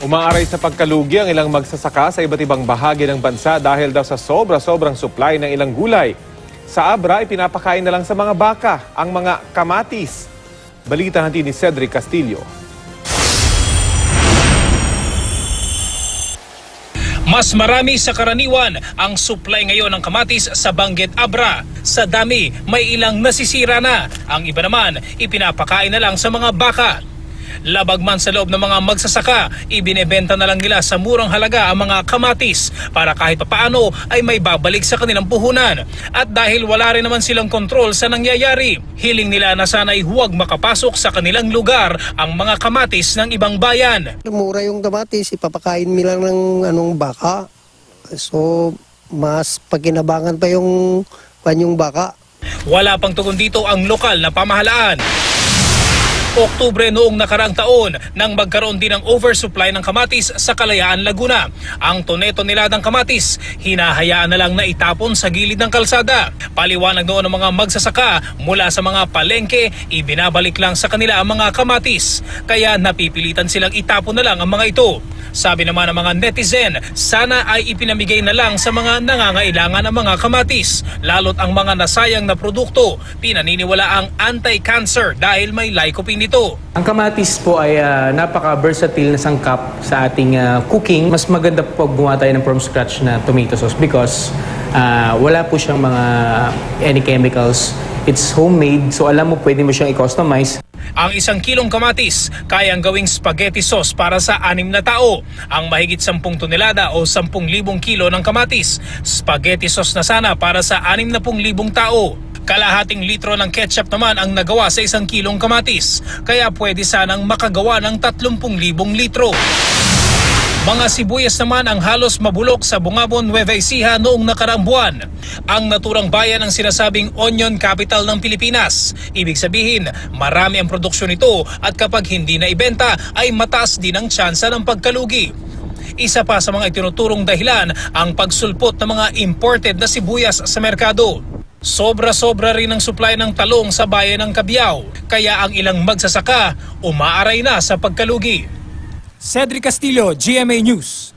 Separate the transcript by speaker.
Speaker 1: Umaaray sa pagkalugi ang ilang magsasaka sa iba't ibang bahagi ng bansa dahil daw sa sobra-sobrang supply ng ilang gulay. Sa Abra, ipinapakain na lang sa mga baka ang mga kamatis. Balita natin ni Cedric Castillo.
Speaker 2: Mas marami sa karaniwan ang supply ngayon ng kamatis sa Banggit Abra. Sa dami, may ilang nasisira na. Ang iba naman, ipinapakain na lang sa mga baka. Labag man sa loob ng mga magsasaka, ibinebenta na lang nila sa murang halaga ang mga kamatis para kahit papaano ay may babalik sa kanilang puhunan. At dahil wala rin naman silang kontrol sa nangyayari, hiling nila na sana'y huwag makapasok sa kanilang lugar ang mga kamatis ng ibang bayan.
Speaker 3: Mura yung kamatis, ipapakain nila ng baka. So, mas pagkinabangan pa yung baka.
Speaker 2: Wala pang tugon dito ang lokal na pamahalaan. Oktubre noong nakaraang taon nang magkaroon din ng oversupply ng kamatis sa Kalayaan, Laguna. Ang tonetonelada ng kamatis, hinahayaan na lang na itapon sa gilid ng kalsada. Paliwanag noon ng mga magsasaka, mula sa mga palengke, ibinabalik lang sa kanila ang mga kamatis. Kaya napipilitan silang itapon na lang ang mga ito. Sabi naman ng mga netizen, sana ay ipinamigay na lang sa mga nangangailangan ng mga kamatis. Lalo't ang mga nasayang na produkto, pinaniniwala ang anti-cancer dahil may lycopene nito.
Speaker 4: Ang kamatis po ay napaka-versatile na sangkap sa ating cooking. Mas maganda po pag gumawa tayo ng from scratch na tomato sauce because wala po siyang mga any chemicals. It's homemade, so alam mo pwede mo siyang i-customize.
Speaker 2: Ang 1 kilong kamatis kayang gawing spaghetti sauce para sa 6 na tao. Ang mahigit 10 tonelada o 10,000 kilo ng kamatis, spaghetti sauce na sana para sa 60,000 tao. Kalahating litro ng ketchup naman ang nagawa sa 1 kilong kamatis, kaya pwede sanang makagawa ng 30,000 litro. Mga sibuyas naman ang halos mabulok sa Bungabon, Nueva Ecija noong nakaraang buwan. Ang naturang bayan ang sinasabing onion capital ng Pilipinas. Ibig sabihin, marami ang produksyon nito at kapag hindi na ibenta ay mataas din ang tsansa ng pagkalugi. Isa pa sa mga itinuturong dahilan ang pagsulpot ng mga imported na sibuyas sa merkado. Sobra-sobra rin ang supply ng talong sa bayan ng Cabiao, kaya ang ilang magsasaka umaaray na sa pagkalugi.
Speaker 5: Cedric Castillo, GMA News.